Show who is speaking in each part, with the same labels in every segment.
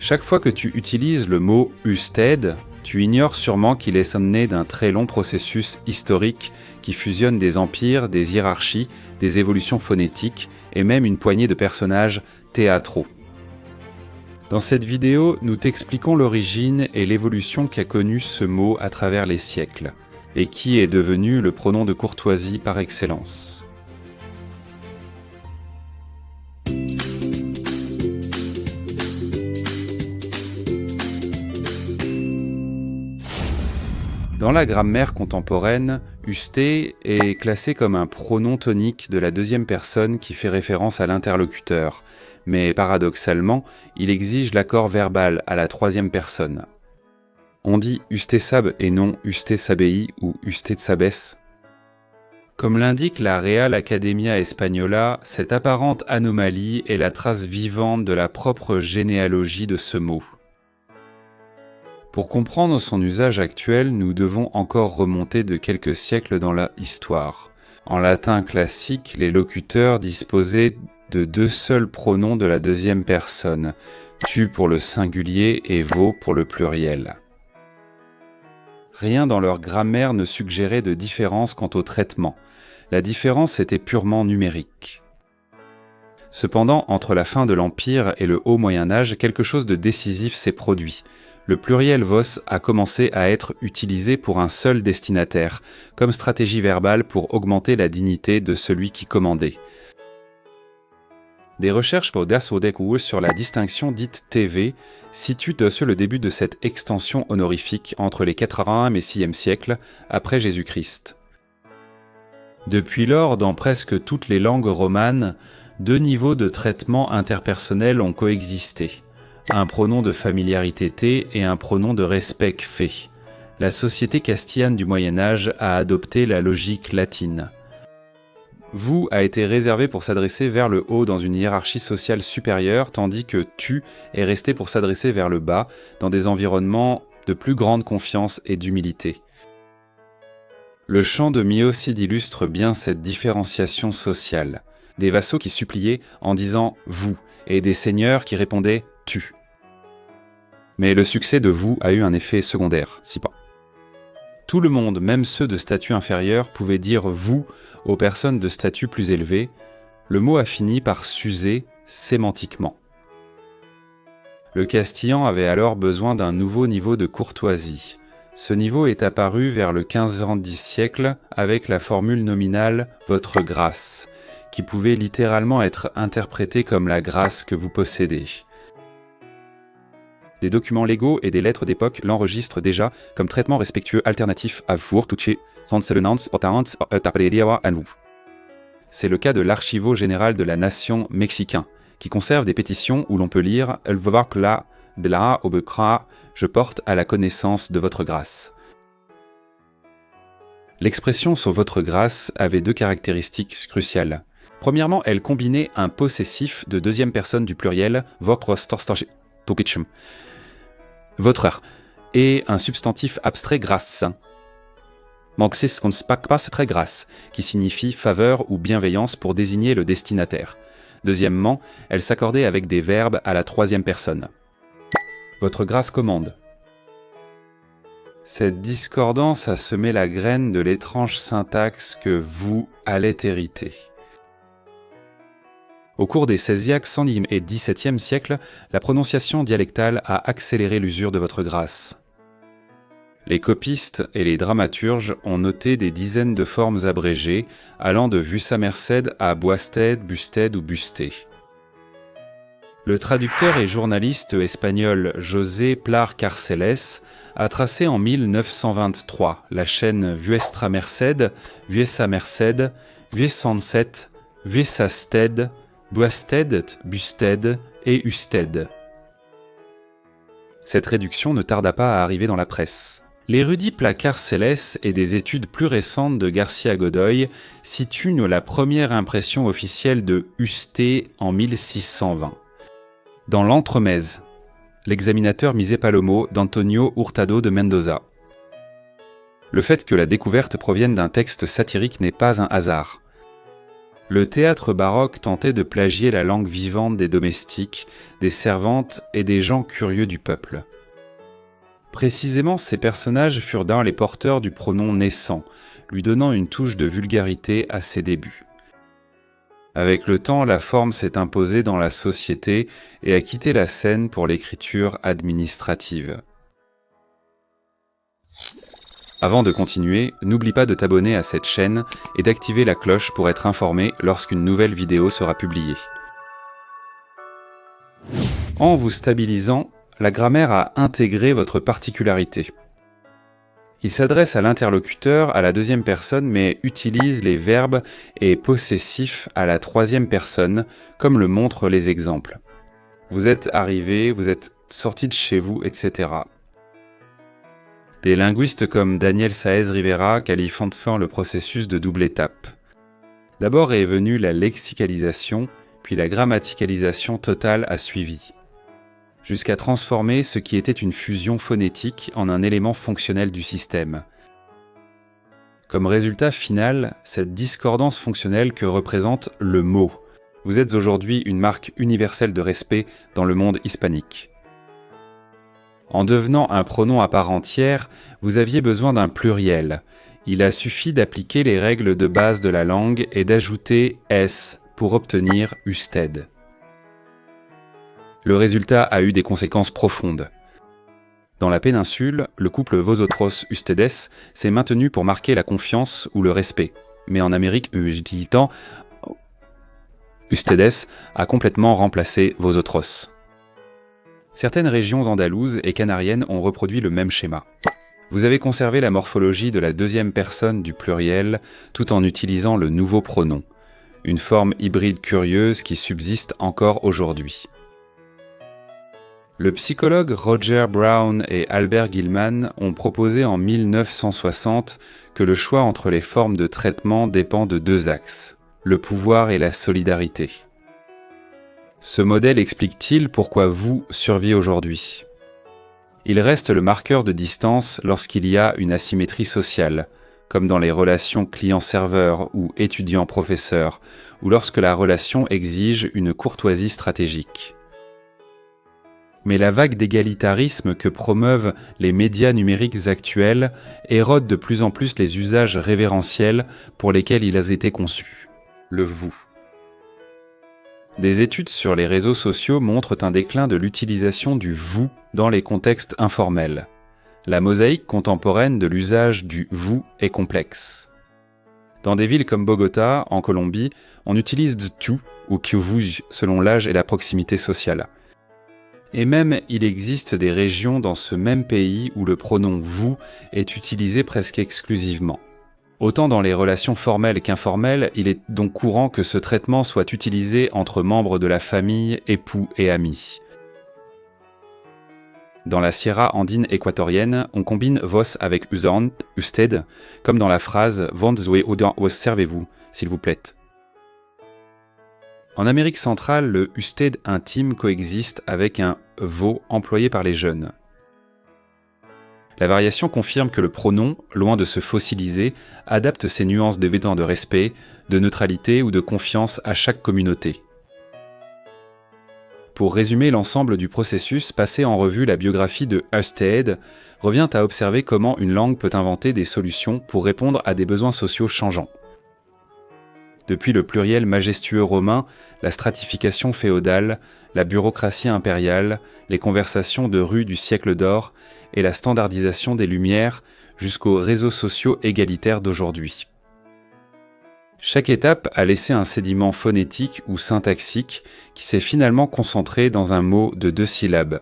Speaker 1: Chaque fois que tu utilises le mot « usted », tu ignores sûrement qu'il est né d'un très long processus historique qui fusionne des empires, des hiérarchies, des évolutions phonétiques et même une poignée de personnages théâtraux. Dans cette vidéo, nous t'expliquons l'origine et l'évolution qu'a connue ce mot à travers les siècles, et qui est devenu le pronom de courtoisie par excellence. Dans la grammaire contemporaine, usté est classé comme un pronom tonique de la deuxième personne qui fait référence à l'interlocuteur, mais paradoxalement, il exige l'accord verbal à la troisième personne. On dit usté sab et non usté sabei ou usté sabes. Comme l'indique la Real Academia Española, cette apparente anomalie est la trace vivante de la propre généalogie de ce mot. Pour comprendre son usage actuel, nous devons encore remonter de quelques siècles dans la histoire. En latin classique, les locuteurs disposaient de deux seuls pronoms de la deuxième personne, tu pour le singulier et vos pour le pluriel. Rien dans leur grammaire ne suggérait de différence quant au traitement. La différence était purement numérique. Cependant, entre la fin de l'Empire et le Haut Moyen-Âge, quelque chose de décisif s'est produit. Le pluriel vos a commencé à être utilisé pour un seul destinataire, comme stratégie verbale pour augmenter la dignité de celui qui commandait. Des recherches sur la distinction dite TV situent le début de cette extension honorifique entre les 80e et 6e siècles après Jésus-Christ. Depuis lors, dans presque toutes les langues romanes, deux niveaux de traitement interpersonnel ont coexisté. Un pronom de familiarité T et un pronom de respect F. La société castillane du Moyen-Âge a adopté la logique latine. Vous a été réservé pour s'adresser vers le haut dans une hiérarchie sociale supérieure, tandis que tu est resté pour s'adresser vers le bas dans des environnements de plus grande confiance et d'humilité. Le chant de Miocide illustre bien cette différenciation sociale. Des vassaux qui suppliaient en disant « vous » et des seigneurs qui répondaient « tu ». Mais le succès de « vous » a eu un effet secondaire, si pas. Tout le monde, même ceux de statut inférieur, pouvait dire « vous » aux personnes de statut plus élevé. Le mot a fini par s'user sémantiquement. Le castillan avait alors besoin d'un nouveau niveau de courtoisie. Ce niveau est apparu vers le XVe siècle avec la formule nominale « votre grâce », qui pouvait littéralement être interprétée comme la grâce que vous possédez. Des documents légaux et des lettres d'époque l'enregistrent déjà comme traitement respectueux alternatif à vous. C'est le cas de l'archivo général de la nation mexicain, qui conserve des pétitions où l'on peut lire « Je porte à la connaissance de votre grâce ». L'expression sur votre grâce avait deux caractéristiques cruciales. Premièrement, elle combinait un possessif de deuxième personne du pluriel « votre et un substantif abstrait grâce, très grâce, qui signifie faveur ou bienveillance pour désigner le destinataire. Deuxièmement, elle s'accordait avec des verbes à la troisième personne. Votre grâce commande. Cette discordance a semé la graine de l'étrange syntaxe que vous allez hériter. Au cours des XVIe et XVIIe siècles, la prononciation dialectale a accéléré l'usure de votre grâce. Les copistes et les dramaturges ont noté des dizaines de formes abrégées, allant de Vussa Merced à Boisted, Busted ou Busté. Le traducteur et journaliste espagnol José Plar Carceles a tracé en 1923 la chaîne Vuestra Merced, Vuessa Merced, Vuessanset, Vuessasted, Boisted, Busted et Usted. Cette réduction ne tarda pas à arriver dans la presse. L'érudit Plar Carceles et des études plus récentes de Garcia Godoy situent la première impression officielle de usté en 1620. Dans l'entremèse, l'examinateur Misé Palomo d'Antonio Hurtado de Mendoza. Le fait que la découverte provienne d'un texte satirique n'est pas un hasard. Le théâtre baroque tentait de plagier la langue vivante des domestiques, des servantes et des gens curieux du peuple. Précisément, ces personnages furent dans les porteurs du pronom naissant, lui donnant une touche de vulgarité à ses débuts. Avec le temps, la forme s'est imposée dans la société et a quitté la scène pour l'écriture administrative. Avant de continuer, n'oublie pas de t'abonner à cette chaîne et d'activer la cloche pour être informé lorsqu'une nouvelle vidéo sera publiée. En vous stabilisant, la grammaire a intégré votre particularité. Il s'adresse à l'interlocuteur à la deuxième personne mais utilise les verbes et possessifs à la troisième personne, comme le montrent les exemples. Vous êtes arrivé, vous êtes sorti de chez vous, etc. Des linguistes comme Daniel Sáez Rivera qualifient enfin le processus de double étape. D'abord est venue la lexicalisation, puis la grammaticalisation totale a suivi, jusqu'à transformer ce qui était une fusion phonétique en un élément fonctionnel du système. Comme résultat final, cette discordance fonctionnelle que représente le mot. Vous êtes aujourd'hui une marque universelle de respect dans le monde hispanique. En devenant un pronom à part entière, vous aviez besoin d'un pluriel. Il a suffi d'appliquer les règles de base de la langue et d'ajouter « s » pour obtenir « usted ». Le résultat a eu des conséquences profondes. Dans la péninsule, le couple vosotros-ustedes s'est maintenu pour marquer la confiance ou le respect. Mais en Amérique, ustedes a complètement remplacé vosotros. Certaines régions andalouses et canariennes ont reproduit le même schéma. Vous avez conservé la morphologie de la deuxième personne du pluriel tout en utilisant le nouveau pronom, une forme hybride curieuse qui subsiste encore aujourd'hui. Le psychologue Roger Brown et Albert Gilman ont proposé en 1960 que le choix entre les formes de traitement dépend de deux axes, le pouvoir et la solidarité. Ce modèle explique-t-il pourquoi vous survit aujourd'hui ? Il reste le marqueur de distance lorsqu'il y a une asymétrie sociale, comme dans les relations client-serveur ou étudiant-professeur, ou lorsque la relation exige une courtoisie stratégique. Mais la vague d'égalitarisme que promeuvent les médias numériques actuels érode de plus en plus les usages révérentiels pour lesquels il a été conçu, le « vous ». Des études sur les réseaux sociaux montrent un déclin de l'utilisation du « vous » dans les contextes informels. La mosaïque contemporaine de l'usage du « vous » est complexe. Dans des villes comme Bogota, en Colombie, on utilise « tu » ou « que vous » selon l'âge et la proximité sociale. Et même, il existe des régions dans ce même pays où le pronom « vous » est utilisé presque exclusivement. Autant dans les relations formelles qu'informelles, il est donc courant que ce traitement soit utilisé entre membres de la famille, époux et amis. Dans la Sierra andine équatorienne, on combine vos avec usted, comme dans la phrase « Vont vos servez-vous, s'il vous plaît ». En Amérique centrale, le usted intime coexiste avec un vos employé par les jeunes. La variation confirme que le pronom, loin de se fossiliser, adapte ses nuances d'évitant de respect, de neutralité ou de confiance à chaque communauté. Pour résumer l'ensemble du processus, passer en revue la biographie de Usted revient à observer comment une langue peut inventer des solutions pour répondre à des besoins sociaux changeants. Depuis le pluriel majestueux romain, la stratification féodale, la bureaucratie impériale, les conversations de rue du siècle d'or et la standardisation des Lumières jusqu'aux réseaux sociaux égalitaires d'aujourd'hui. Chaque étape a laissé un sédiment phonétique ou syntaxique qui s'est finalement concentré dans un mot de 2 syllabes.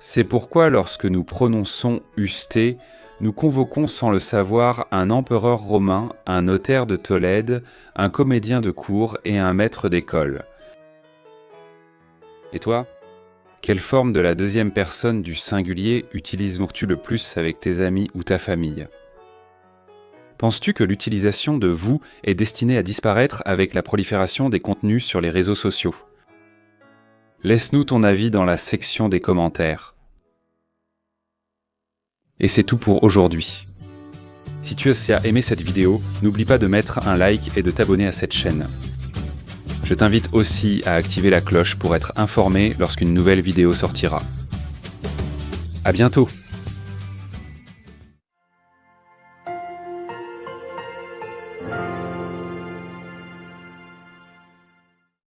Speaker 1: C'est pourquoi lorsque nous prononçons « usté », nous convoquons sans le savoir un empereur romain, un notaire de Tolède, un comédien de cour et un maître d'école. Et toi ? Quelle forme de la deuxième personne du singulier utilises-tu le plus avec tes amis ou ta famille ? Penses-tu que l'utilisation de « vous » est destinée à disparaître avec la prolifération des contenus sur les réseaux sociaux ? Laisse-nous ton avis dans la section des commentaires. Et c'est tout pour aujourd'hui. Si tu as aimé cette vidéo, n'oublie pas de mettre un like et de t'abonner à cette chaîne. Je t'invite aussi à activer la cloche pour être informé lorsqu'une nouvelle vidéo sortira. À bientôt!